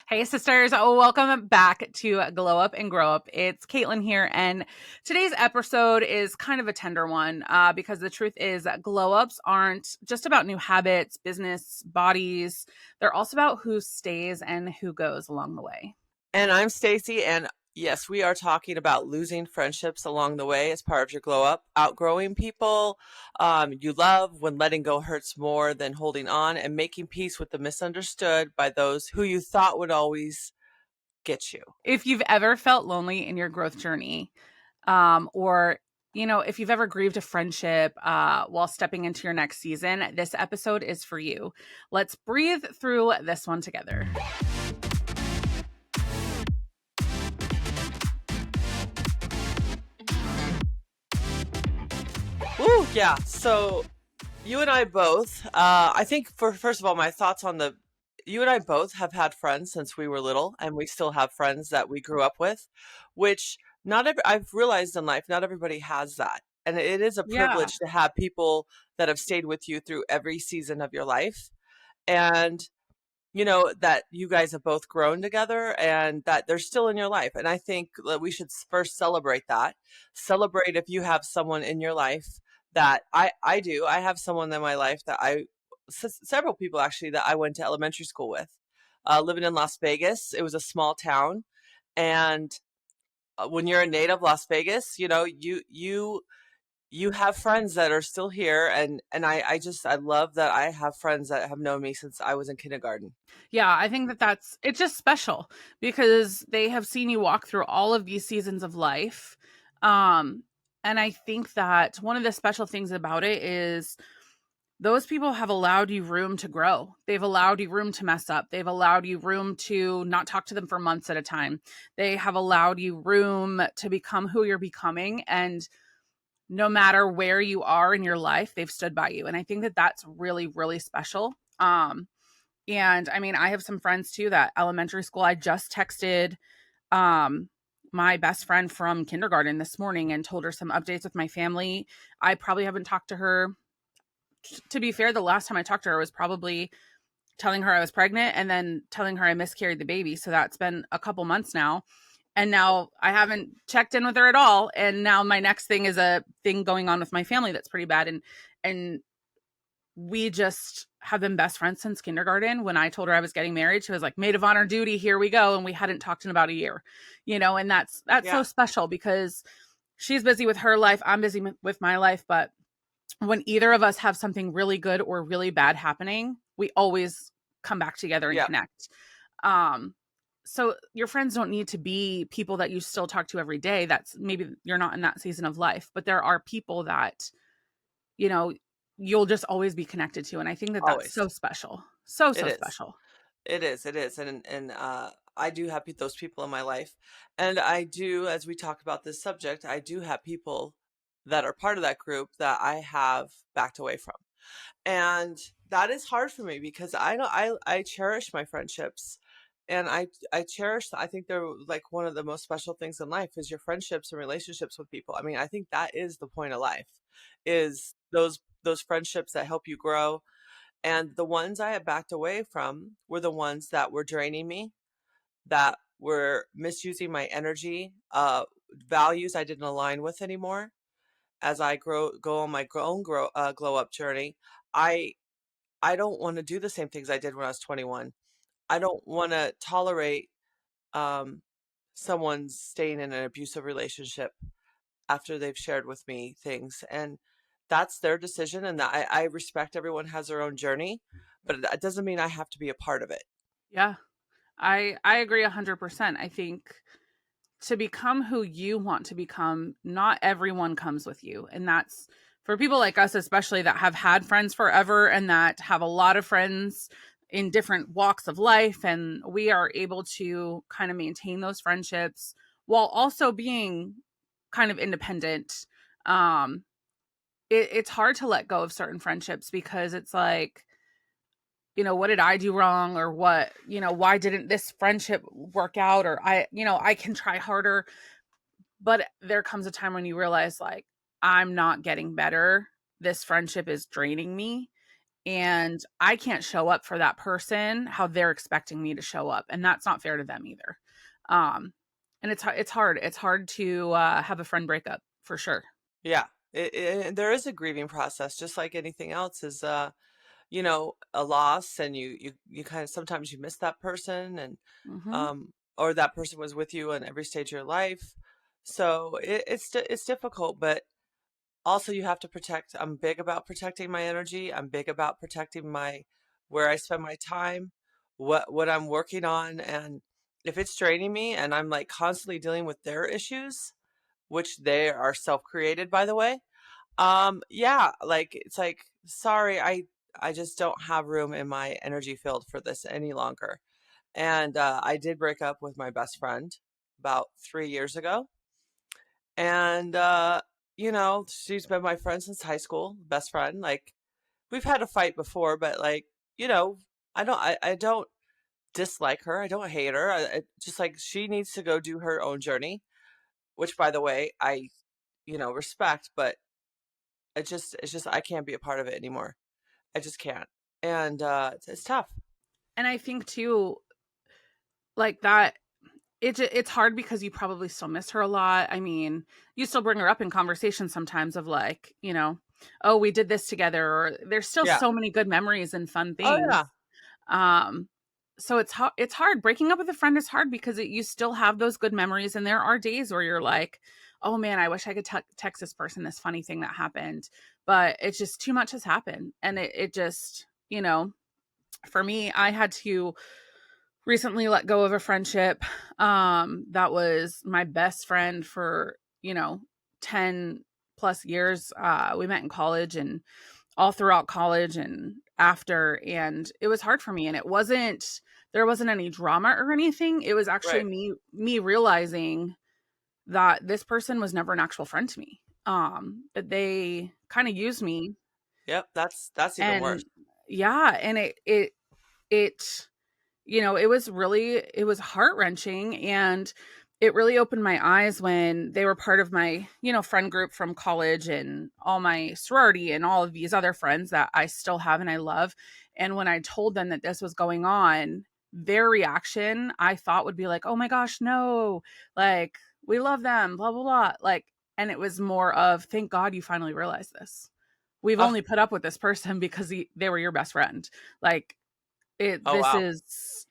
Hey, sisters. Oh, welcome back to Glow Up and Grow Up. It's Kaitlyn here, and today's episode is kind of a tender one because the truth is that glow ups aren't just about new habits, business, bodies. They're also about who stays and who goes along the way. And I'm Stacey, and yes, we are talking about losing friendships along the way as part of your glow up, outgrowing people you love when letting go hurts more than holding on, and making peace with the misunderstood by those who you thought would always get you. If you've ever felt lonely in your growth journey, or if you've ever grieved a friendship while stepping into your next season, this episode is for you. Let's breathe through this one together. Woo, yeah. So you and I both, I think for first of all, my thoughts on you and I both have had friends since we were little, and we still have friends that we grew up with, which I've realized in life, not everybody has that. And it is a Yeah. privilege to have people that have stayed with you through every season of your life. And that you guys have both grown together and that they're still in your life. And I think that we should first celebrate that. Celebrate if you have someone in your life that I do. I have someone in my life that several people actually that I went to elementary school with. Living in Las Vegas, it was a small town, and when you're a native Las Vegas, you have friends that are still here, and I love that I have friends that have known me since I was in kindergarten. Yeah, I think it's just special because they have seen you walk through all of these seasons of life. Um, and I think that one of the special things about it is those people have allowed you room to grow. They've allowed you room to mess up. They've allowed you room to not talk to them for months at a time. They have allowed you room to become who you're becoming. And no matter where you are in your life, they've stood by you. And I think that that's really, really special. And I mean, I have some friends too that elementary school. I just texted um my best friend from kindergarten this morning and told her some updates with my family. I probably haven't talked to her. To be fair, the last time I talked to her was probably telling her I was pregnant and then telling her I miscarried the baby. So that's been a couple months now. And now I haven't checked in with her at all. And now my next thing is a thing going on with my family that's pretty bad. And we just have been best friends since kindergarten. When I told her I was getting married, she was like, maid of honor duty, here we go. And we hadn't talked in about a year, and that's so Yeah. special because she's busy with her life. I'm busy with my life. But when either of us have something really good or really bad happening, we always come back together and Yeah. connect. Um, so your friends don't need to be people that you still talk to every day. That's maybe you're not in that season of life, but there are people that you know, you'll just always be connected to. And I think that that's so Always. special. So, It so is. special. It is. And I do have those people in my life. And I do, as we talk about this subject, I do have people that are part of that group that I have backed away from. And that is hard for me because I know I cherish my friendships. And I cherish, I think they're like one of the most special things in life is your friendships and relationships with people. I mean, I think that is the point of life, is those friendships that help you grow. And the ones I had backed away from were the ones that were draining me, that were misusing my energy, values I didn't align with anymore. As I go on my glow up journey, I I don't want to do the same things I did when I was 21. I don't want to tolerate um, someone staying in an abusive relationship after they've shared with me things, and that's their decision, and I respect everyone has their own journey, but it doesn't mean I have to be a part of it. Yeah. I agree 100%. I think to become who you want to become, not everyone comes with you. And that's for people like us, especially that have had friends forever and that have a lot of friends in different walks of life. And we are able to kind of maintain those friendships while also being kind of independent. Um, it's hard to let go of certain friendships because it's like, what did I do wrong? Or why didn't this friendship work out? Or I can try harder. But there comes a time when you realize, like, I'm not getting better. This friendship is draining me. and I can't show up for that person how they're expecting me to show up, and that's not fair to them either. Um, and it's hard. It's hard to have a friend breakup for sure. Yeah. There is a grieving process, just like anything else is, you know, a loss, and you kind of sometimes you miss that person, and Hmm. or that person was with you in every stage of your life. So it's difficult, but also you have to protect. I'm big about protecting my energy. I'm big about protecting my where I spend my time, what I'm working on, and if it's draining me and I'm like constantly dealing with their issues, which they are self-created, by the way. Yeah, like it's like, sorry, I just don't have room in my energy field for this any longer. And I did break up with my best friend about 3 years ago. And you know, she's been my friend since high school, best friend. Like we've had a fight before, but like, you know, I don't dislike her. I don't hate her. Just like she needs to go do her own journey, which by the way, I, you know, respect, but it's just I can't be a part of it anymore. I just can't. And it's tough. And I think too, like that, it's hard because you probably still miss her a lot. I mean, you still bring her up in conversation sometimes of like, oh, we did this together, or there's still Yeah. so many good memories and fun Oh things. yeah. Um, so it's hard. Breaking up with a friend is hard because you still have those good memories, and there are days where you're like, oh man, I wish I could text this person this funny thing that happened, but it's just too much has happened, and it just, for me, I had to recently let go of a friendship that was my best friend for 10 plus years. We met in college and all throughout college and after, and it was hard for me, and there wasn't any drama or anything. It was actually Right. me realizing that this person was never an actual friend to me, that they kind of used me. Yep. That's even And worse. yeah, and it it was heart-wrenching, and it really opened my eyes when they were part of my, friend group from college and all my sorority and all of these other friends that I still have and I love. And when I told them that this was going on, their reaction I thought would be like, "Oh my gosh, no. Like, we love them, blah blah blah." Like, and it was more of, "Thank God you finally realized this. We've Oh, only put up with this person because they were your best friend." Like, it oh this wow. is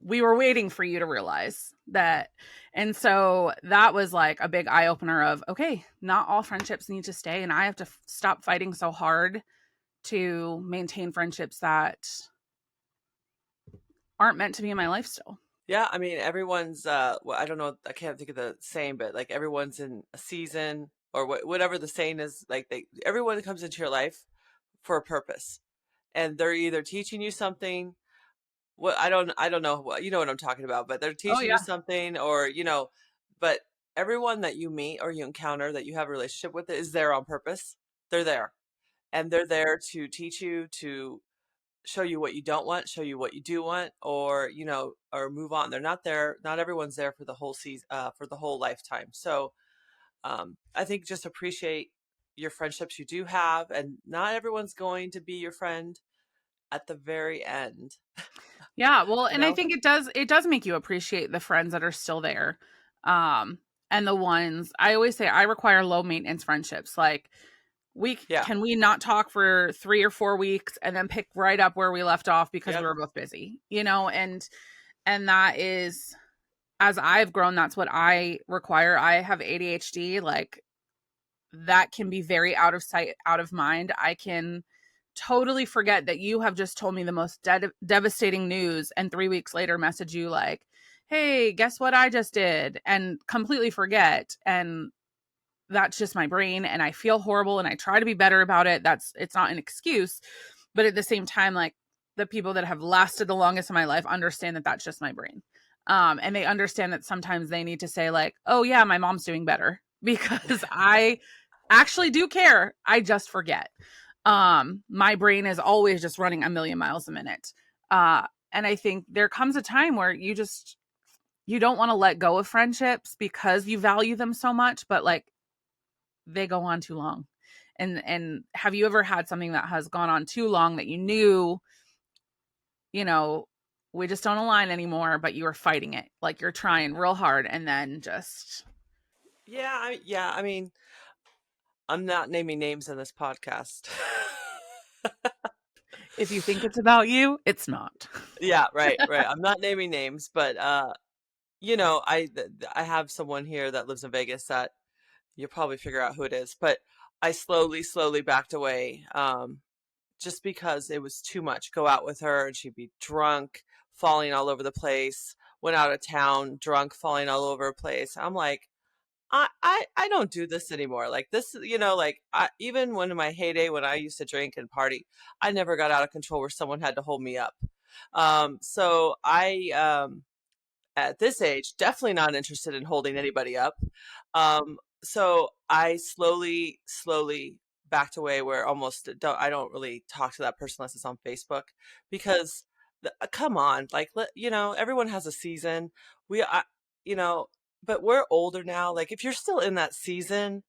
we were waiting for you to realize that. And so that was like a big eye opener of, okay, not all friendships need to stay, and I have to stop fighting so hard to maintain friendships that aren't meant to be in my life still. Yeah, I mean everyone's well, I don't know, I can't think of the saying, but like everyone's in a season or whatever the saying is, like everyone comes into your life for a purpose. And they're either teaching you something, what I don't know what you know what I'm talking about, but they're Oh teaching you yeah. something, or you know, but everyone that you meet or you encounter that you have a relationship with is there on purpose. They're there. And they're there to teach you, to show you what you don't want, show you what you do want, or you know, or move on. They're not there. Not everyone's there for the whole season, for the whole lifetime. So I think just appreciate your friendships you do have, and not everyone's going to be your friend at the very end. Yeah, well, You and I know? think it does make you appreciate the friends that are still there. Um and the ones, I always say, I require low maintenance friendships. Like, Yeah. can we not talk for 3 or 4 weeks and then pick right up where we left off because we Yep. were both busy, and that is, as I've grown, that's what I require. I have ADHD. Like, that can be very out of sight, out of mind. I can totally forget that you have just told me the most devastating news, and 3 weeks later message you like, hey, guess what I just did, and completely forget. And that's just my brain, and I feel horrible, and I try to be better about it. It's not an excuse, but at the same time, like, the people that have lasted the longest in my life understand that that's just my brain. And they understand that sometimes they need to say like, oh yeah, my mom's doing better, because I actually do care. I just forget. My brain is always just running a million miles a minute. And I think there comes a time where you don't want to let go of friendships because you value them so much, but like, they go on too long. And have you ever had something that has gone on too long that you knew, you know, we just don't align anymore, but you were fighting it, like you're trying real hard, and then just Yeah, I mean, I'm not naming names in this podcast. if you think it's about you, it's not. Yeah, right. I'm not naming names, but I have someone here that lives in Vegas that you'll probably figure out who it is, but I slowly backed away, just because it was too much. Go out with her and she'd be drunk, falling all over the place. Went out of town, drunk, falling all over the place. I'm like, I don't do this anymore. Like this, like even when in my heyday when I used to drink and party, I never got out of control where someone had to hold me up. So I at this age, definitely not interested in holding anybody up. So I slowly backed away where almost I don't really talk to that person unless it's on Facebook because come on, like everyone has a season. We I, you know, but we're older now. Like if you're still in that season,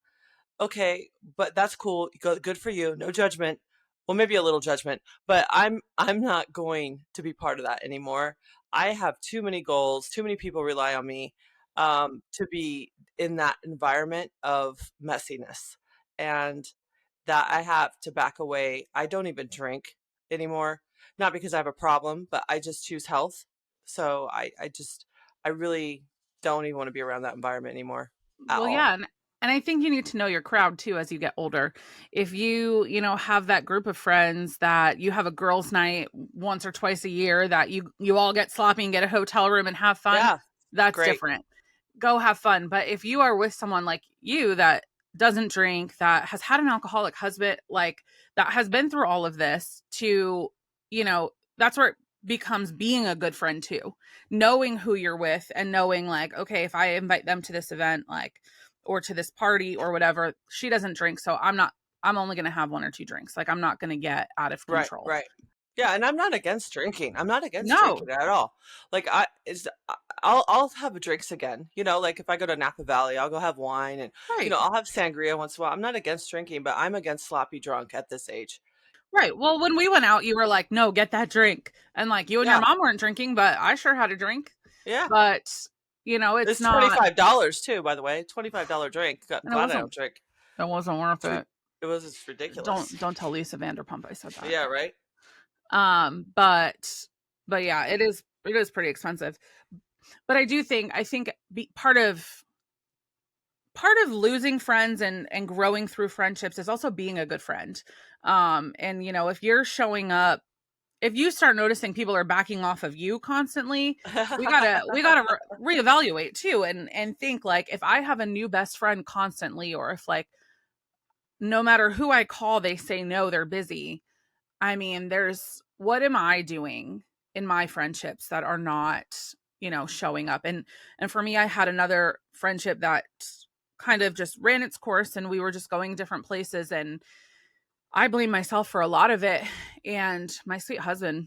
okay, but that's cool. Good for you. No judgment. Well, maybe a little judgment, but I'm not going to be part of that anymore. I have too many goals. Too many people rely on me to be in that environment of messiness, and that I have to back away. I don't even drink anymore, not because I have a problem, but I just choose health. So I really don't even want to be around that environment anymore at Well, all. yeah, and I think you need to know your crowd too as you get older. If you have that group of friends that you have a girls' night once or twice a year that you all get sloppy and get a hotel room and have fun, Yeah, that's great. different. Go have fun. But if you are with someone like you that doesn't drink, that has had an alcoholic husband, like that has been through all of this, that's where it becomes being a good friend too. Knowing who you're with and knowing like, okay, if I invite them to this event, like, or to this party or whatever, she doesn't drink. So I'm only going to have one or two drinks. Like, I'm not going to get out of Right, control. right. Yeah, and I'm not against drinking. I'm not against No, drinking at all. Like I'll have drinks again. Like if I go to Napa Valley, I'll go have wine and right. I'll have sangria once in a while. I'm not against drinking, but I'm against sloppy drunk at this age. Right. Well, when we went out, you were like, "No, get that drink." And like you and your Yeah. mom weren't drinking, but I sure had a drink. Yeah. But, it's It's not, $25 too, by the way. $25 drink. and Glad I don't drink. it wasn't worth It's ri- it. It was just ridiculous. Don't tell Lisa Vanderpump I said that. Yeah, right? But yeah, it is pretty expensive. But I think part of losing friends and growing through friendships is also being a good friend. And if you're showing up, if you start noticing people are backing off of you constantly, we gotta reevaluate too, and think like, if I have a new best friend constantly, or if like no matter who I call, they say no, they're busy. I mean, what am I doing in my friendships that are not, showing up? And for me, I had another friendship that kind of just ran its course, and we were just going different places, and I blame myself for a lot of it. And my sweet husband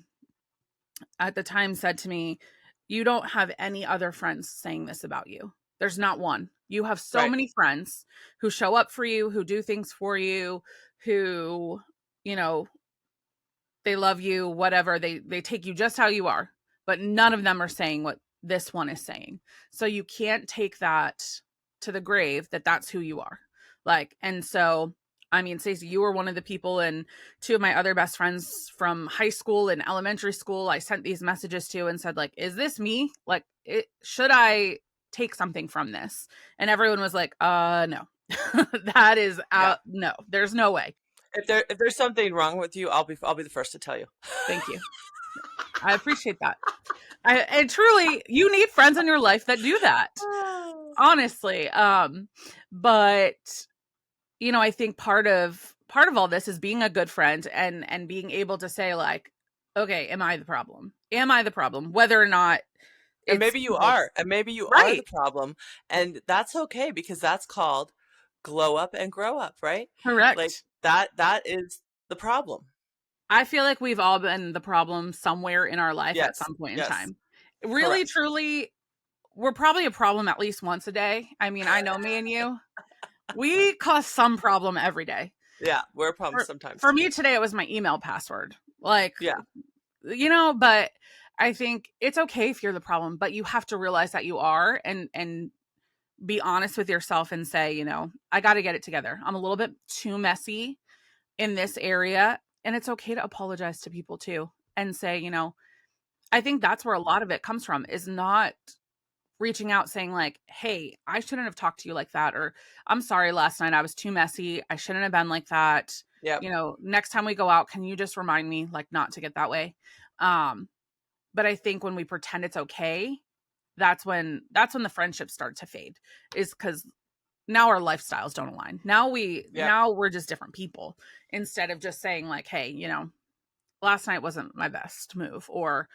at the time said to me, "You don't have any other friends saying this about you. There's not one. You have so Right. many friends who show up for you, who do things for you, who, you know, they love you, whatever. They take you just how you are, but none of them are saying what this one is saying. So you can't take that to the grave, that that's who you are." Like, and so I mean, Stacey, you were one of the people, and two of my other best friends from high school and elementary school, I sent these messages to and said, like, is this me? Like, should I take something from this? And everyone was like, no. That is Yeah. out. No, there's no way. If there's something wrong with you, I'll be the first to tell you. Thank you. I appreciate that. And truly, you need friends in your life that do that. Honestly. But I think part of all this is being a good friend, and being able to say like, okay, am I the problem? Am I the problem? Whether or not And it's maybe you people. are, and maybe you are the Right. problem, and that's okay because that's called glow up and grow up, right? Like Correct. that is the problem. I feel like we've all been the problem somewhere in our life at Yes, some point in yes, time. Really, correct. truly, we're probably a problem at least once a day. I mean, I know me and you. We cause some problem every day. Yeah, we're a problem For sometimes. me today, it was my email password. Like, Yeah, but I think it's okay if you're the problem, but you have to realize that you are, and be honest with yourself and say, I got to get it together. I'm a little bit too messy in this area, and it's okay to apologize to people too and say, I think that's where a lot of it comes from, is not reaching out saying like, "Hey, I shouldn't have talked to you like that," or "I'm sorry last night I was too messy. I shouldn't have been like that. yep, Next time we go out, can you just remind me like not to get that way?" Um but I think when we pretend it's okay, that's when the friendships start to fade, is cuz now our lifestyles don't align. yep, Now we're just different people, instead of just saying like, "Hey, last night wasn't my best move," or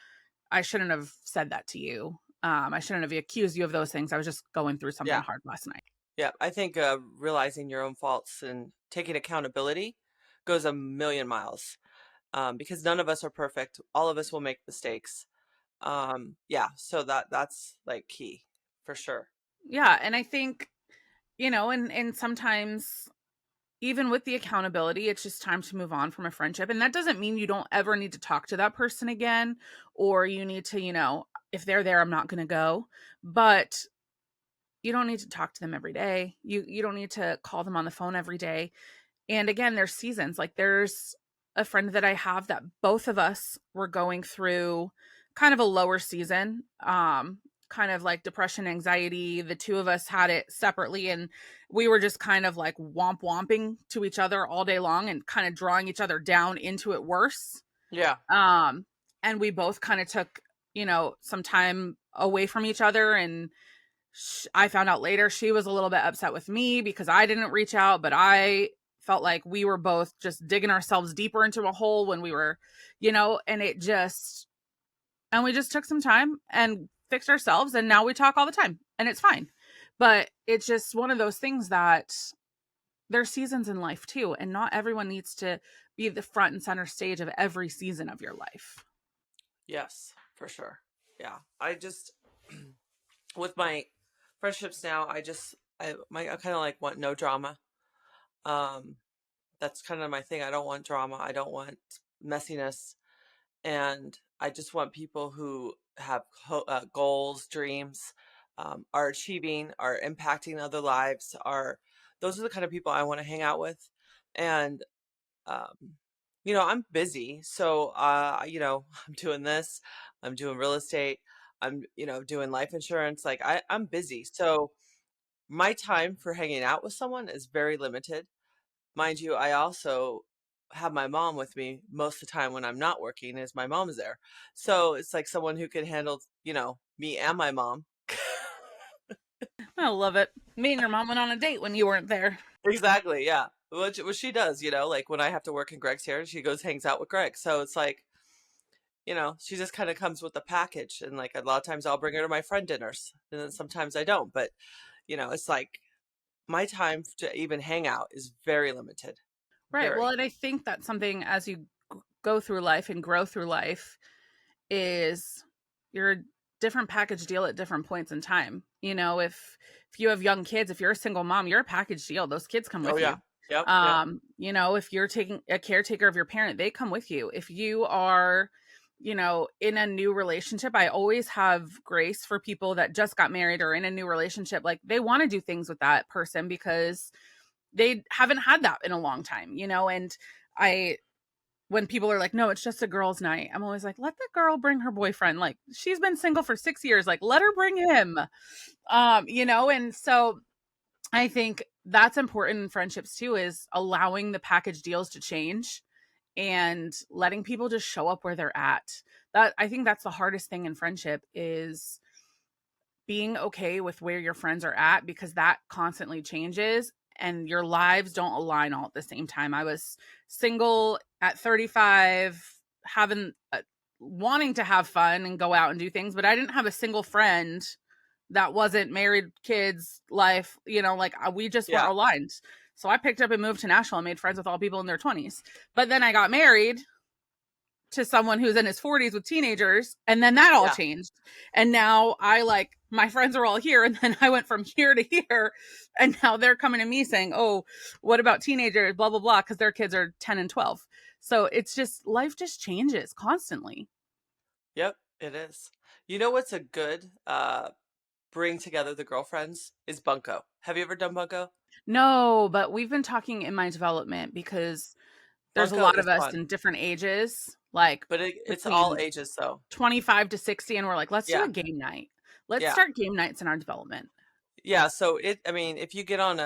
"I shouldn't have said that to you. I shouldn't have accused you of those things. I was just going through something yeah, hard last night." yeah. I think realizing your own faults and taking accountability goes a million miles, because none of us are perfect. All of us will make mistakes. Yeah, so that's like key for sure. Yeah, and I think, and sometimes even with the accountability, it's just time to move on from a friendship. And that doesn't mean you don't ever need to talk to that person again, or you need to, if they're there, I'm not going to go. But you don't need to talk to them every day. You don't need to call them on the phone every day. And again, there's seasons. Like, there's a friend that I have that both of us were going through kind of a lower season, kind of like depression, anxiety. The two of us had it separately, and we were just kind of like womping to each other all day long and kind of drawing each other down into it worse. Yeah, Um, and we both kind of took, some time away from each other, and I found out later she was a little bit upset with me because I didn't reach out, but I felt like we were both just digging ourselves deeper into a hole when we were, and we just took some time and fixed ourselves, and now we talk all the time and it's fine. But it's just one of those things that there's seasons in life too, and not everyone needs to be the front and center stage of every season of your life. yes, for sure. Yeah, I just with my friendships now, I kind of like want no drama. Um, that's kind of my thing. I don't want drama. I don't want messiness, and I just want people who have goals, dreams, are achieving, are impacting other lives. Are Those are the kind of people I want to hang out with, and um, I'm busy, so I'm doing this, I'm doing real estate, I'm doing life insurance. Like I'm busy, so my time for hanging out with someone is very limited. Mind you, I also have my mom with me most of the time when I'm not working, as my mom's there. So it's like someone who can handle, me and my mom. I love it. Me and your mom went on a date when you weren't there. Exactly, yeah. Which she does, like when I have to work and Greg's here, she goes hangs out with Greg. So it's like, she just kind of comes with the package. And like a lot of times I'll bring her to my friend dinners, and then sometimes I don't. But, it's like my time to even hang out is very limited. Right. Well, Very. and I think that's something, as you go through life and grow through life, is you're a different package deal at different points in time. If you have young kids, if you're a single mom, you're a package deal. Those kids come Oh with yeah. you. Yep. Yep. If you're taking a caretaker of your parent, they come with you. If you are, in a new relationship, I always have grace for people that just got married or in a new relationship. Like, they want to do things with that person because they haven't had that in a long time, and I when people are like, "No, it's just a girls' night," I'm always like, "Let the girl bring her boyfriend. Like, she's been single for 6 years. Like, let her bring him." And so I think that's important in friendships too, is allowing the package deals to change and letting people just show up where they're at. That I think that's the hardest thing in friendship, is being okay with where your friends are at, because that constantly changes and your lives don't align all at the same time. I was single at 35, having wanting to have fun and go out and do things, but I didn't have a single friend that wasn't married, kids, life, like, we just weren't Yeah. aligned. So I picked up and moved to Nashville and made friends with all people in their 20s. But then I got married to someone who's in his 40s with teenagers, and then that all Yeah. changed. And now I like my friends are all here, and then I went from here to here, and now they're coming to me saying, "Oh, what about teenagers? Blah blah blah," because their kids are 10 and 12. So it's just life just changes constantly. Yep, it is. You know what's a good bring together the girlfriends is bunko. Have you ever done bunko? No, but we've been talking in my development because there's a Bunko lot of is us fun, in different ages, like but it's all between ages though. 25 to 60, and we're like, let's do Yeah, a game night. Let's yeah. start game nights in our development. Yeah, so I mean, if you get on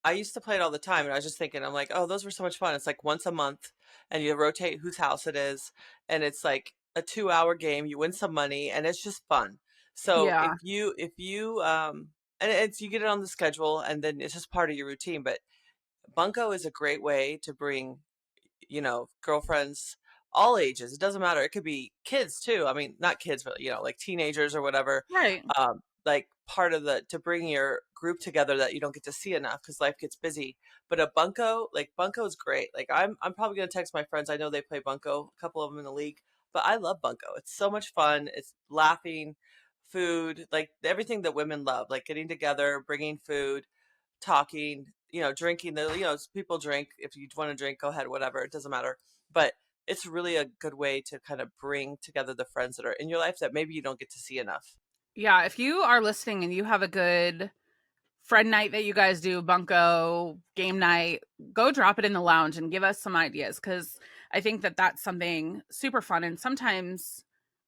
I used to play it all the time, and I was just thinking, I'm like, oh, those were so much fun. It's like once a month, and you rotate whose house it is, and it's like a 2 hour game. You win some money, and it's just fun. So Yeah. if you and it's you get it on the schedule, and then it's just part of your routine. But bunko is a great way to bring girlfriends, all ages. It doesn't matter. It could be kids too. I mean, not kids, but like teenagers or whatever. Right. Like part of the to bring your group together that you don't get to see enough because life gets busy. But a bunko, like bunko is great. Like I'm probably gonna text my friends. I know they play bunko, a couple of them in the league, but I love bunko. It's so much fun. It's laughing, food, like everything that women love, like getting together, bringing food, talking, drinking. People drink. If you want to drink, go ahead, whatever. It doesn't matter. But it's really a good way to kind of bring together the friends that are in your life that maybe you don't get to see enough. Yeah. If you are listening and you have a good friend night that you guys do, bunko, game night, go drop it in the lounge and give us some ideas because I think that that's something super fun. And sometimes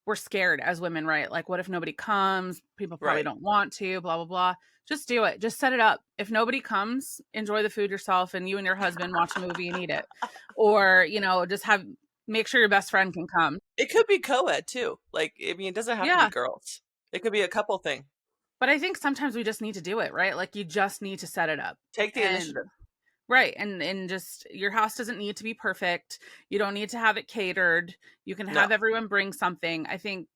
we're scared as women, right? Like, what if nobody comes? People probably Right. don't want to, blah, blah, blah. Just do it. Just set it up. If nobody comes, enjoy the food yourself and you and your husband watch a movie and eat it. Or, just make sure your best friend can come. It could be co-ed too. Like, I mean, it doesn't have to be Yeah. girls. It could be a couple thing. But I think sometimes we just need to do it, right? Like you just need to set it up. Take the And initiative. right, and just your house doesn't need to be perfect. You don't need to have it catered. You can No. have everyone bring something. I think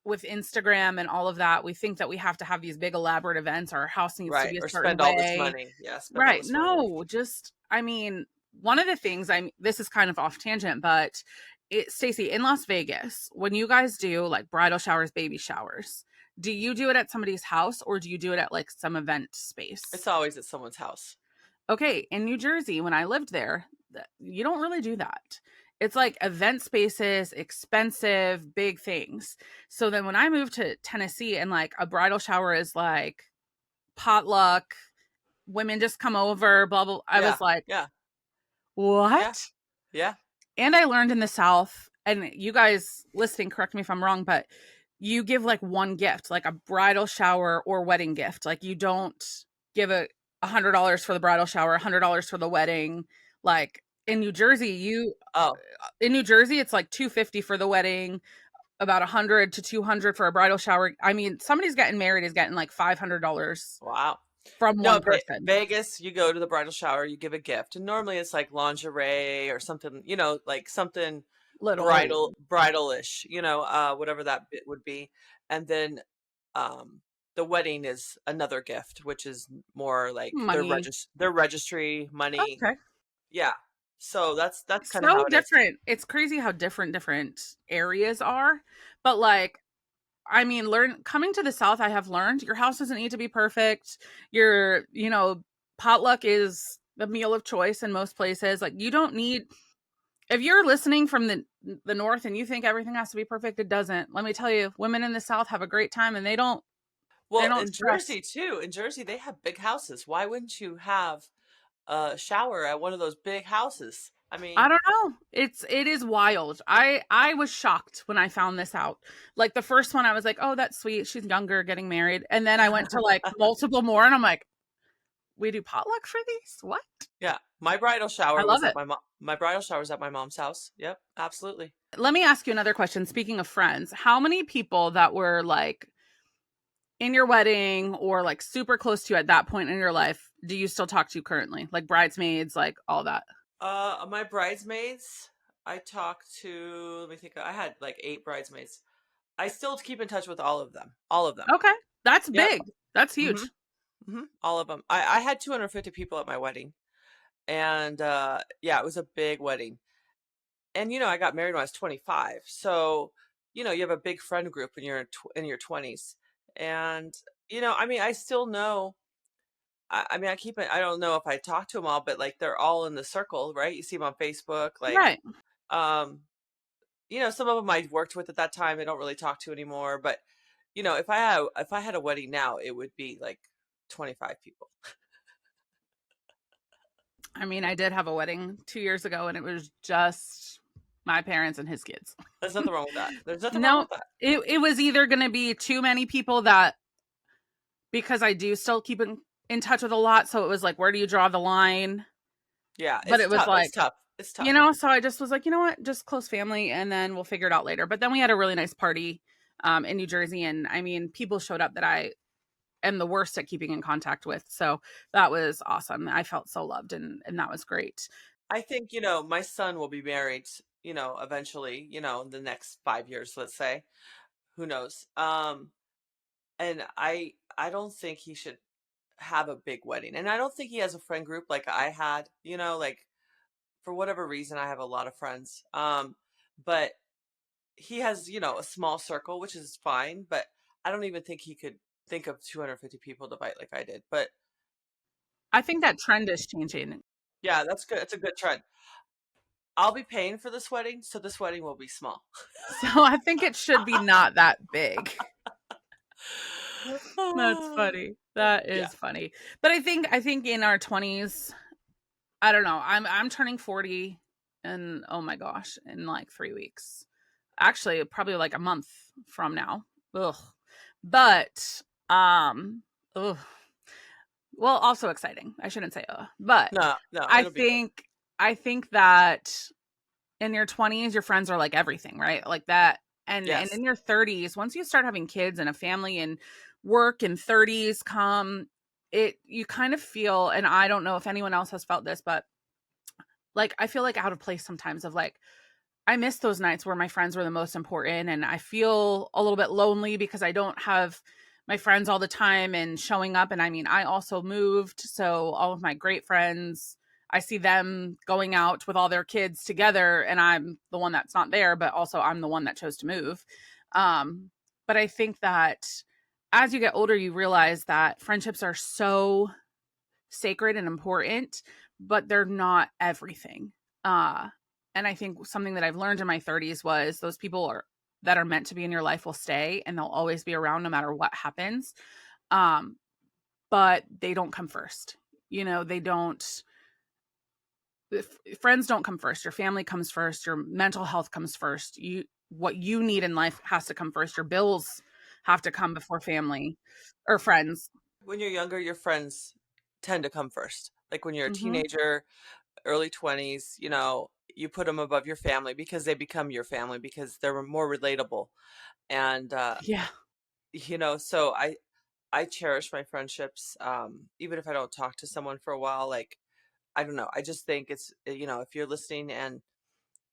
with Instagram and all of that, we think that we have to have these big elaborate events. Our house needs to Right. be a Or certain spend all this way. money. Yeah, spend all Right. this money. No, just I mean, one of the things this is kind of off tangent, but Stacey, in Las Vegas, when you guys do like bridal showers, baby showers, do you do it at somebody's house or do you do it at like some event It's space? always at someone's house. Okay, in New Jersey, when I lived there, you don't really do that. It's like event spaces, expensive, big things. So then when I moved to Tennessee and like a bridal shower is like potluck, women just come over, blah, blah. I Yeah. was like, Yeah. Yeah. what? Yeah. And I learned in the South, and you guys listening, correct me if I'm wrong, but you give like one gift, like a bridal shower or wedding gift. Like you don't give $100 for the bridal shower, $100 for the wedding. Like Oh, in New Jersey, it's like 250 for the wedding, about 100 to 200 for a bridal shower. I mean, somebody's getting married is getting like $500 wow. from No, one person. Vegas, you go to the bridal shower, you give a gift, and normally it's like lingerie or something, like something Little bridal-ish, whatever that bit would be. And then the wedding is another gift, which is more like money. their registry money. Okay. Yeah. So that's kind of So how it is. different. It's crazy how different areas are. But like, I mean, learn coming to the South, I have learned your house doesn't need to be perfect. Potluck is the meal of choice in most places. Like you don't need if you're listening from the north and you think everything has to be perfect, it doesn't. Let me tell you, women in the South have a great time and they Well, don't in stress. Jersey too. In Jersey, they have big houses. Why wouldn't you have a shower at one of those big houses? I I mean, don't know. It is wild. I was shocked when I found this out. Like the first one I was like, "Oh, that's sweet. She's younger, getting married." And then I went to like multiple more and I'm like, "We do potluck for these? What?" yeah, my bridal I shower love was at it. my bridal shower was at my mom's house. Yep, absolutely. Let me ask you another question. Speaking of friends, how many people that were like in your wedding or like super close to you at that point in your life do you still talk to currently? Like bridesmaids, like all that. My bridesmaids, I talked to, let me think, I had like 8 bridesmaids. I still keep in touch with all of them. All of them. Okay. That's Yep. big. That's Mm-hmm. huge. Mm-hmm. All of them. I had 250 people at my wedding. And yeah, it was a big wedding. and I got married when I was 25. So, you have a big friend group in your 20s. And, I mean, I still know, I mean, I keep it, I don't know if I talk to them all, but like they're all in the circle, right? You see them on Facebook, like, Right. um, some of them I worked with at that time, I don't really talk to anymore. But, if I had a wedding now, it would be like 25 people. I mean, I did have a wedding 2 years ago, and it was just my parents and his kids. There's nothing wrong with that. There's nothing wrong No, with that. it was either going to be too many people that, because I do still keep in touch with a lot. So it was like, where do you draw the line? Yeah, But it's it was tough. It's like, tough. It's tough. so I just was like, you know what, just close family, and then we'll figure it out later. But then we had a really nice party in New Jersey. And I mean, people showed up that I am the worst at keeping in contact with. So that was awesome. I felt so loved, and that was great. I think, my son will be married, eventually, in the next 5 years, let's say. Who knows? And I don't think he should have a big wedding. And I don't think he has a friend group like I had, like for whatever reason, I have a lot of friends. But he has, a small circle, which is fine, but I don't even think he could think of 250 people to invite like I did. But I think that trend is changing. yeah, that's good. It's a good trend. I'll be paying for this wedding, so this wedding will be small. So I think it should be not that big. That's funny. That Yeah. is funny. But I think in our 20s, I don't know. I'm turning 40, and oh my gosh, in like 3 weeks. Actually, probably like a month from now. Ugh. But ugh. Well, also exciting. I shouldn't say but No, no, I it'll be good. think I think that in your 20s your friends are like everything, right? Like that. And Yes. in your 30s, once you start having kids and a family and work, and 30s come, it you kind of feel, and I don't know if anyone else has felt this, but like I feel like out of place sometimes, of like I miss those nights where my friends were the most important, and I feel a little bit lonely because I don't have my friends all the time and showing up. And I mean, I also moved, so all of my great friends, I see them going out with all their kids together, and I'm the one that's not there, but also I'm the one that chose to move. Um, but I think that as you get older, you realize that friendships are so sacred and important, but they're not everything. Uh, and I think something that I've learned in my 30s was those people are that are meant to be in your life will stay, and they'll always be around no matter what happens. Um, but they don't come first. They don't. Friends don't come first. Your family comes first. Your mental health comes first. What you need in life has to come first. Your bills have to come before family or friends. When you're younger, your friends tend to come first. Like when you're a Hmm. teenager, early 20s, you put them above your family because they become your family because they're more relatable. And Yeah. so I cherish my friendships, even if I don't talk to someone for a while. Like, I don't know. I just think it's, if you're listening and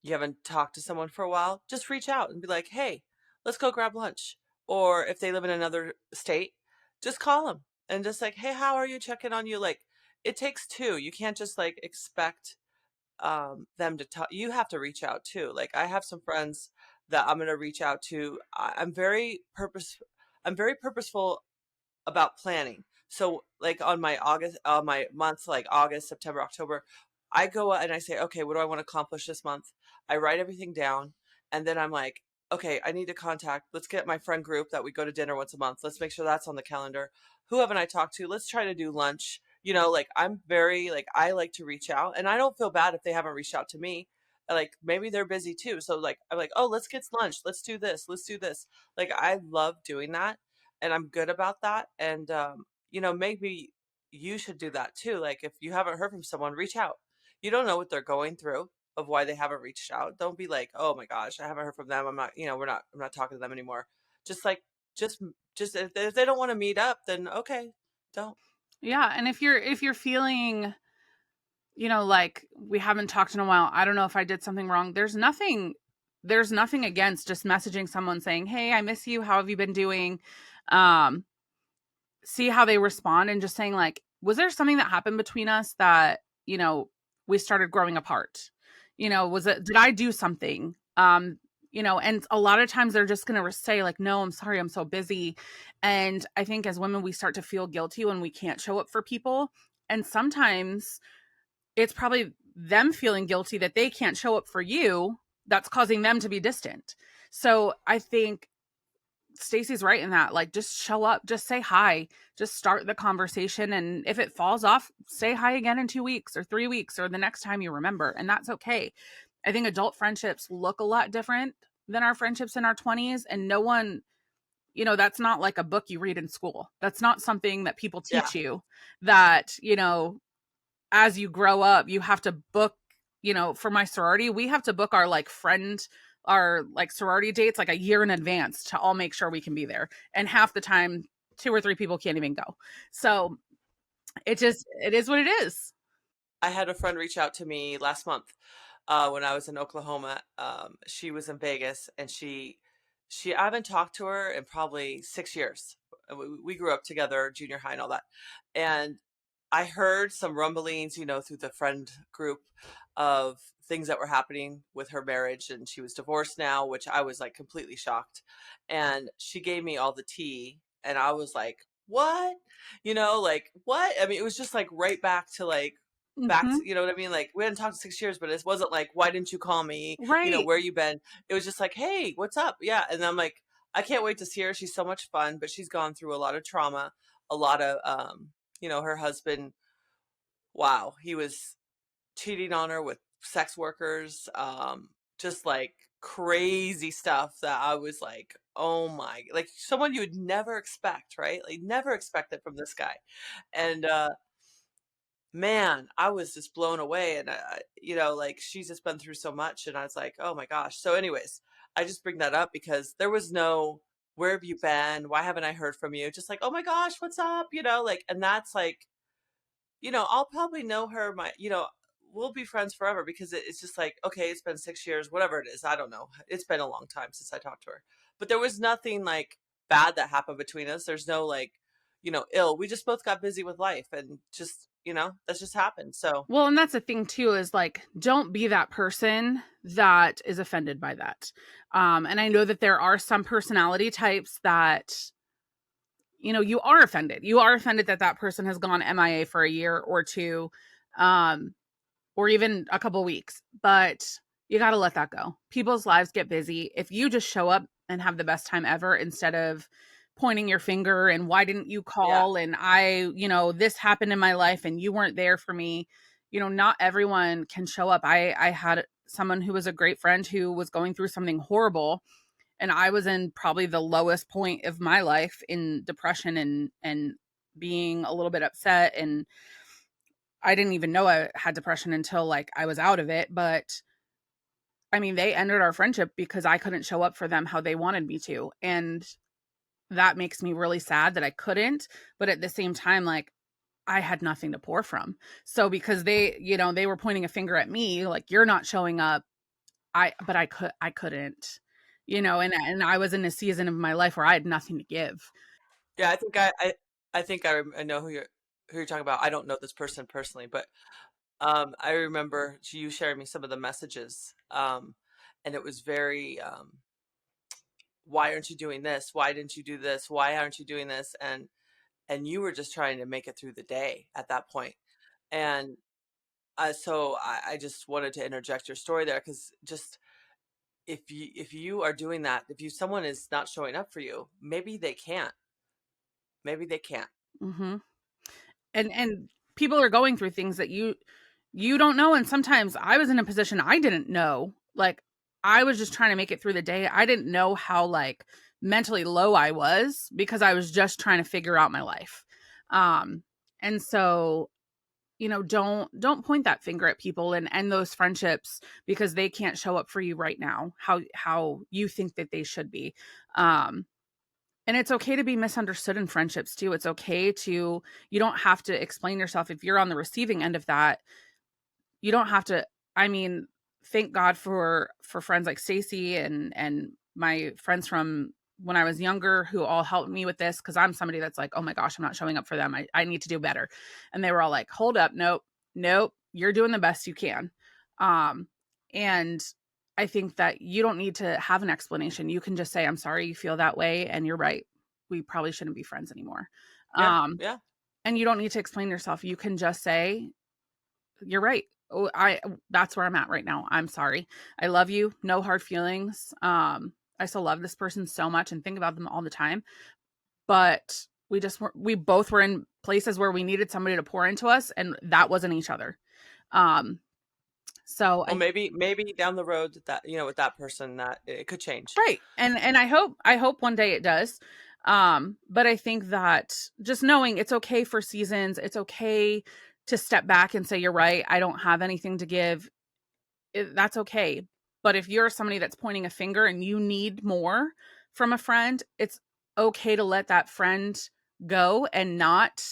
you haven't talked to someone for a while, just reach out and be like, hey, let's go grab lunch. Or if they live in another state, just call them and just like, hey, how are you? Checking on you. Like, it takes two. You can't just like expect them to talk. You have to reach out too. Like, I have some friends that I'm going to reach out to. I'm very purposeful about planning. So like on my months like August, September, October, I go out and I say, okay, what do I want to accomplish this month? I write everything down, and then I'm like, okay, I need to contact. Let's get my friend group that we go to dinner once a month. Let's make sure that's on the calendar. Who haven't I talked to? Let's try to do lunch. Like I'm very like I like to reach out, and I don't feel bad if they haven't reached out to me. Like maybe they're busy too. So like I'm like, oh, let's get lunch. Let's do this. Let's do this. Like I love doing that, and I'm good about that. And maybe you should do that too. Like if you haven't heard from someone, reach out. You don't know what they're going through of why they haven't reached out. Don't be like, "Oh my gosh, I haven't heard from them. I'm not, I'm not talking to them anymore." Just like just just if they don't want to meet up, then okay, don't. Yeah, and if you're feeling, like we haven't talked in a while, I don't know if I did something wrong. There's nothing against just messaging someone saying, "Hey, I miss you. How have you been doing?" Um see how they respond, and just saying like, "Was there something that happened between us that, we started growing apart?" Did I do something? And a lot of times they're just going to say like, no, I'm sorry, I'm so busy. And I think as women, we start to feel guilty when we can't show up for people. And sometimes it's probably them feeling guilty that they can't show up for you that's causing them to be distant. So I think Stacey's right in that. Like, just show up, just say hi, just start the conversation. And if it falls off, say hi again in 2 weeks or 3 weeks or the next time you remember. And that's okay. I think adult friendships look a lot different than our friendships in our 20s. And no one, that's not like a book you read in school. That's not something that people Yeah. teach you that, as you grow up, you have to book, for my sorority, we have to book our like sorority dates like a year in advance to all make sure we can be there. And half the time, two or three people can't even go. So it is what it is. I had a friend reach out to me last month when I was in Oklahoma. She was in Vegas, and I haven't talked to her in probably 6 years. We grew up together, junior high and all that. And I heard some rumblings, through the friend group of things that were happening with her marriage, and she was divorced now, which I was like completely shocked. And she gave me all the tea, and I was like, what? Like what? I mean, it was just like right back to back Hmm. to, you know what I mean? Like we hadn't talked in 6 years, but it wasn't like, why didn't you call me? Right. Where you been? It was just like, hey, what's up? Yeah. And I'm like, I can't wait to see her. She's so much fun, but she's gone through a lot of trauma, a lot of, her husband, wow, he was cheating on her with sex workers, just like crazy stuff that I was like, oh my, like someone you would never expect, right? Like never expect it from this guy. And man, I was just blown away. And like she's just been through so much, and I was like, oh my gosh. So anyways, I just bring that up because there was no, where have you been? Why haven't I heard from you? Just like, oh my gosh, what's up? Like, and that's like, I'll probably know her, we'll be friends forever because it's just like, okay, it's been 6 years, whatever it is. I don't know. It's been a long time since I talked to her, but there was nothing like bad that happened between us. There's no like, ill. We just both got busy with life, and just, that's just happened. So Well, and that's the thing too, is like, don't be that person that is offended by that. And I know that there are some personality types that, you are offended. You are offended that that person has gone MIA for a year or two. Um, or even a couple weeks, but you got to let that go. People's lives get busy. If you just show up and have the best time ever instead of pointing your finger and why didn't you yeah, call, and this happened in my life and you weren't there for me. Not everyone can show up. I had someone who was a great friend who was going through something horrible, and I was in probably the lowest point of my life in depression and being a little bit upset, and I didn't even know I had depression until like I was out of it. But I mean, they ended our friendship because I couldn't show up for them how they wanted me to. And that makes me really sad that I couldn't. But at the same time, like, I had nothing to pour from. So because they were pointing a finger at me, like, you're not showing up. But I couldn't, and I was in a season of my life where I had nothing to give. yeah. I think I know who you're talking about. I don't know this person personally, but I remember you sharing me some of the messages, and it was very, why aren't you doing this? Why didn't you do this? Why aren't you doing this? And you were just trying to make it through the day at that point. And so I just wanted to interject your story there, because just if you are doing that, if someone is not showing up for you, maybe they can't. Hmm. And people are going through things that you don't know, and sometimes I was in a position I didn't know. Like, I was just trying to make it through the day. I didn't know how like mentally low I was because I was just trying to figure out my life. um and so, don't point that finger at people and end those friendships because they can't show up for you right now how you think that they should be. um and it's okay to be misunderstood in friendships too. It's okay to, you don't have to explain yourself if you're on the receiving end of that. You don't have to. I mean, thank God for friends like Stacey and my friends from when I was younger who all helped me with this, because I'm somebody that's like, oh my gosh, I'm not showing up for them. I need to do better. And they were all like, hold up, nope, nope, you're doing the best you can. Um, And I think that you don't need to have an explanation. You can just say, I'm sorry you feel that way. And you're right. We probably shouldn't be friends anymore. Yeah, Um, yeah. and you don't need to explain yourself. You can just say, you're right. Oh, that's where I'm at right now. I'm sorry. I love you. No hard feelings. I still love this person so much and think about them all the time. But we both were in places where we needed somebody to pour into us, and that wasn't each other. Um, so Well, maybe down the road that, with that person, that it could change. right. And I hope one day it does. But I think that just knowing it's okay for seasons, it's okay to step back and say, you're right, I don't have anything to give. That's okay. But if you're somebody that's pointing a finger and you need more from a friend, it's okay to let that friend go and not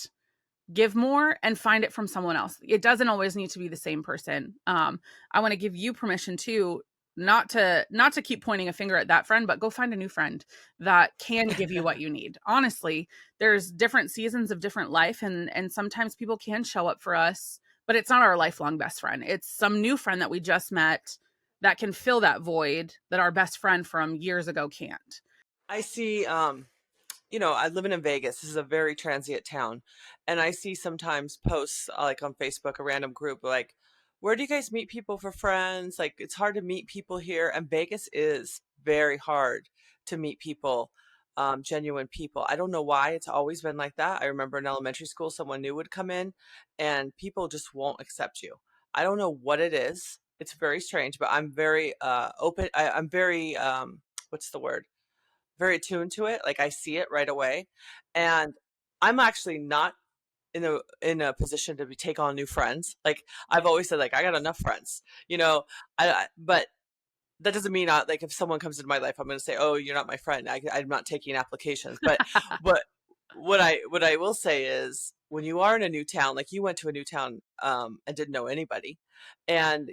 give more and find it from someone else. It doesn't always need to be the same person. I want to give you permission too, not to keep pointing a finger at that friend, but go find a new friend that can give you what you need. Honestly, there's different seasons of different life, and sometimes people can show up for us, but it's not our lifelong best friend. It's some new friend that we just met that can fill that void that our best friend from years ago can't. I see. I live in Vegas. This is a very transient town. And I see sometimes posts like on Facebook, a random group like, where do you guys meet people for friends? Like, it's hard to meet people here. And Vegas is very hard to meet people, genuine people. I don't know why it's always been like that. I remember in elementary school, someone new would come in and people just won't accept you. I don't know what it is. It's very strange, but I'm very open. I'm very, what's the word? Very attuned to it. Like I see it right away. And I'm actually not in a position to take on new friends. Like I've always said, like I got enough friends, but that doesn't mean like if someone comes into my life, I'm going to say, oh, you're not my friend. I'm not taking applications. But what I will say is when you are in a new town, like you went to a new town, and didn't know anybody, and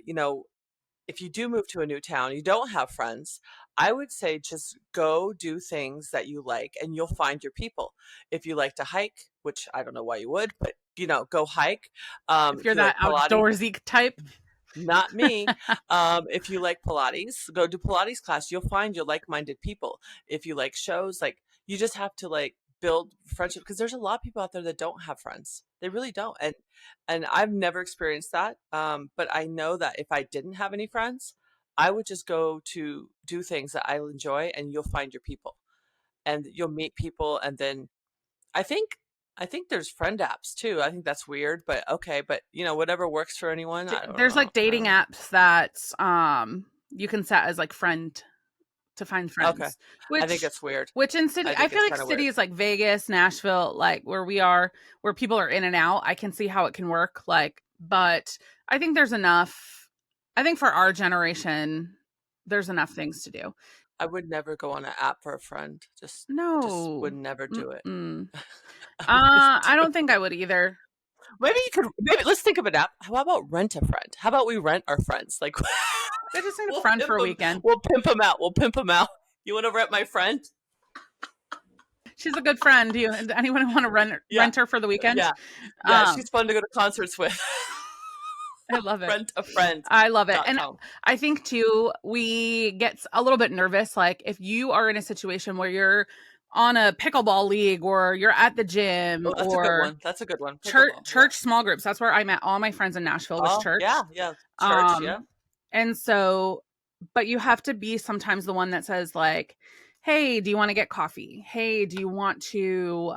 if you do move to a new town, you don't have friends, I would say just go do things that you like and you'll find your people. If you like to hike, which I don't know why you would, but go hike. If If you're you like that Pilates, outdoorsy type. not me. If you like Pilates, go do Pilates class. You'll find your like-minded people. If you like shows, like you just have to like build friendship because there's a lot of people out there that don't have friends. They really don't. And I've never experienced that. But I know that if I didn't have any friends, I would just go to do things that I enjoy and you'll find your people. And you'll meet people and then I think I think there's friend apps too. I think that's weird, but okay. But whatever works for anyone. I don't There's know. like I dating don't know. apps that you can set as like friend to find Okay. friends, I think which it's weird. in I city, I think feel it's like kind of weird. cities like Vegas, Nashville, like where we are, where people are in and out, I can see how it can work, like, but I think there's enough. I think for our generation there's enough things to do. I would never go on an app for a friend. Just No. would never do it. Mm-mm. I wouldn't I do don't think I would either. Maybe you could maybe let's think of an app. How about rent a friend? How about we rent our friends? Like I just need a we'll friend pimp for a them. weekend. We'll pimp them out. We'll pimp them out. You want to rent my friend? She's a good friend. Do you anyone want to Yeah. rent her for the weekend? Yeah. Yeah, Um, she's fun to go to concerts with. I love it. I love it. And rentafriend.com. I think too, we get a little bit nervous. Like if you are in a situation where you're on a pickleball league or you're at the gym Oh, that's a good or one. That's a good one. church Pickleball. Yeah. church small groups, that's where I met all my friends in Nashville was Oh, yeah, church. yeah. Church, yeah. Um, and so, but you have to be sometimes the one that says like, "Hey, do you want to get coffee? Hey, do you want to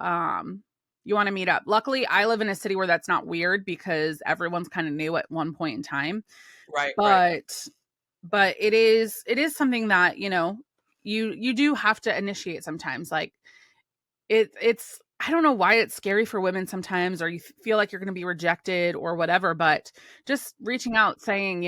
meet up?" Luckily, I live in a city where that's not weird because everyone's kind of new at one point in time. Right, right. But it is something that, you do have to initiate sometimes. Like it's I don't know why it's scary for women sometimes, or you feel like you're going to be rejected or whatever, but just reaching out saying,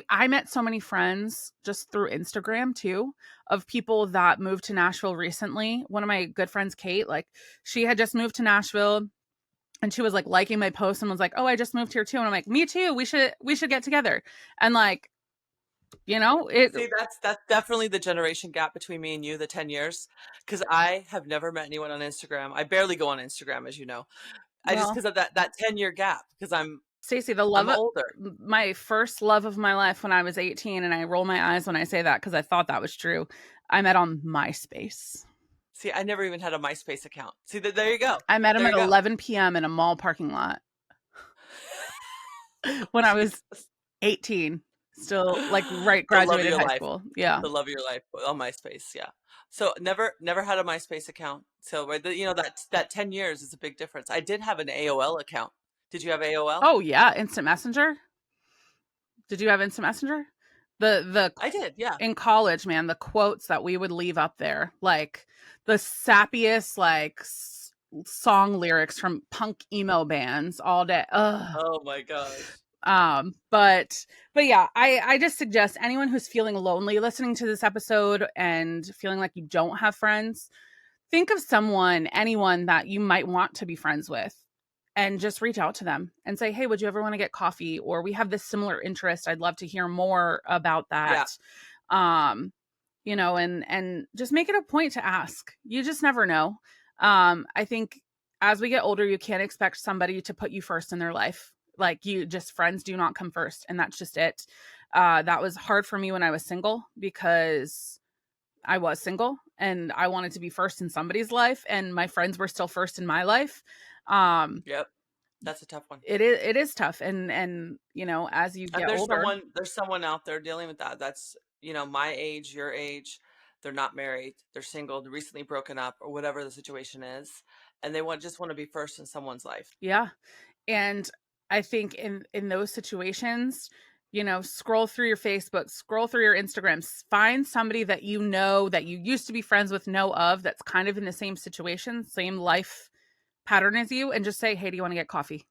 I met so many friends just through Instagram too of people that moved to Nashville recently. One of my good friends, Kate, like she had just moved to Nashville and she was like liking my post and was like, "Oh, I just moved here too." And I'm like, "Me too. We should get together." And like, it See, that's definitely the generation gap between me and you, the 10 years. Because I have never met anyone on Instagram. I barely go on Instagram, as you know. I just well, because of that 10-year gap. Because I'm Stacey, I'm older. my first love of my life when I was 18, and I roll my eyes when I say that because I thought that was true. I met on MySpace. See, I never even had a MySpace account. See, there you go. I met him There at you go. 11 p.m. in a mall parking lot when I was Jesus. 18, still like right The love of graduated your high life. school. Yeah. The love of your life on MySpace, yeah. So never had a MySpace account. So right, that 10 years is a big difference. I did have an AOL account. Did you have AOL? Oh yeah, Instant Messenger. Did you have Instant Messenger? The I did, yeah. in college, man, the quotes that we would leave up there, like the sappiest like song lyrics from punk emo bands all day. Ugh. Oh my gosh. But yeah, I just suggest anyone who's feeling lonely listening to this episode and feeling like you don't have friends, think of someone, anyone that you might want to be friends with, and just reach out to them and say, hey, would you ever want to get coffee? Or we have this similar interest. I'd love to hear more about Yeah, that. Um, and just make it a point to ask. You just never know. I think as we get older, you can't expect somebody to put you first in their life. Like you just friends do not come first. And that's just it. That was hard for me when I was single because I was single and I wanted to be first in somebody's life, and my friends were still first in my life. Um, yep. That's a tough one. it is tough, and as you And get older, there's someone out there dealing with that. That's, my age, your age. They're not married. They're single, they're recently broken up, or whatever the situation is, and they just want to be first in someone's life. yeah. And I think in those situations, scroll through your Facebook, scroll through your Instagram, find somebody that you know that you used to be friends with, that's kind of in the same situation, same life pattern as you, and just say, hey, do you want to get coffee?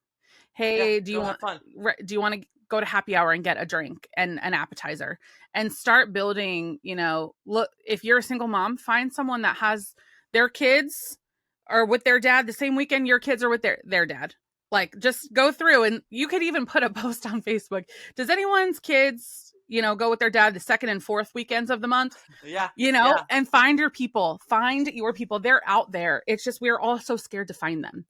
Yeah, Hey, go have fun. do you want to go to happy hour and get a drink and an appetizer, and start building, look, if you're a single mom, find someone that has their kids are with their dad the same weekend your kids are with their dad. Like, just go through, and you could even put a post on Facebook. Does anyone's kids, go with their dad the second and fourth weekends of the month? Yeah, yeah. And find your people. Find your people. They're out there. It's just we're all so scared to find them.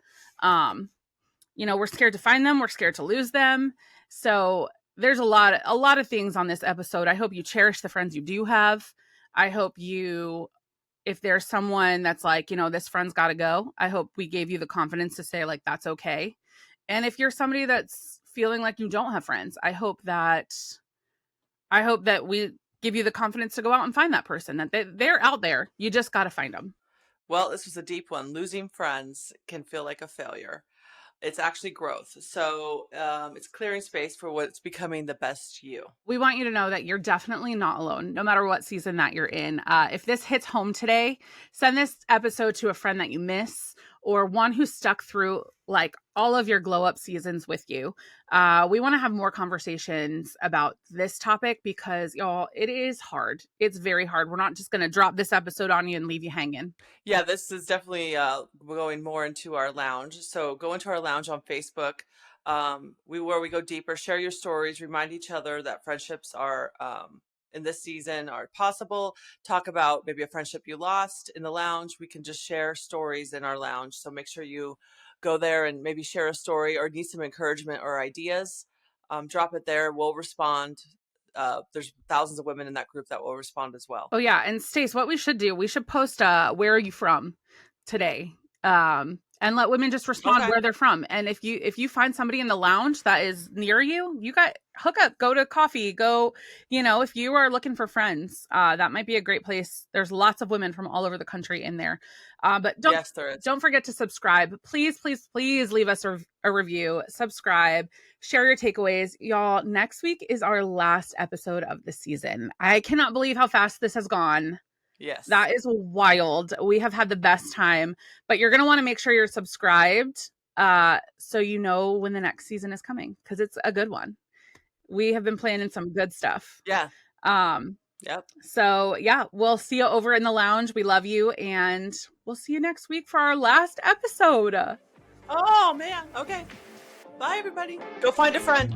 We're scared to find them. We're scared to lose them. So there's a lot of things on this episode. I hope you cherish the friends you do have. I hope if there's someone that's like, this friend's got to go, I hope we gave you the confidence to say, like, that's okay. And if you're somebody that's feeling like you don't have friends, I hope that we give you the confidence to go out and find that person, that they're out there. You just got to find them. Well, this was a deep one. Losing friends can feel like a failure. It's actually growth. So it's clearing space for what's becoming the best you. We want you to know that you're definitely not alone, no matter what season that you're in. If this hits home today, send this episode to a friend that you miss, or one who stuck through like all of your glow up seasons with you. We want to have more conversations about this topic because, y'all, it is hard. It's very hard. We're not just going to drop this episode on you and leave you hanging. Yeah, this is definitely going more into our lounge. So go into our lounge on Facebook. Where we go deeper, share your stories, remind each other that friendships are in this season are possible. Talk about maybe a friendship you lost in the lounge. We can just share stories in our lounge. So make sure you go there and maybe share a story or need some encouragement or ideas. Drop it there. We'll respond. There's thousands of women in that group that will respond as well. Oh yeah, and Stace, what we should do, we should post where are you from today, and let women just respond where they're from. And if you find somebody in the lounge that is near you, you got hook up, go to coffee, go. If you are looking for friends, that might be a great place. There's lots of women from all over the country in there. But Yes, there is. Don't forget to subscribe. Please, please, please leave us a review, subscribe, share your takeaways. Y'all, next week is our last episode of the season. I cannot believe how fast this has gone. Yes. That is wild. We have had the best time, but you're going to want to make sure you're subscribed so you know when the next season is coming, because it's a good one. We have been planning some good stuff. Yeah. Yep. So yeah, we'll see you over in the lounge. We love you, and we'll see you next week for our last episode. Oh man. Okay. Bye everybody. Go find a friend.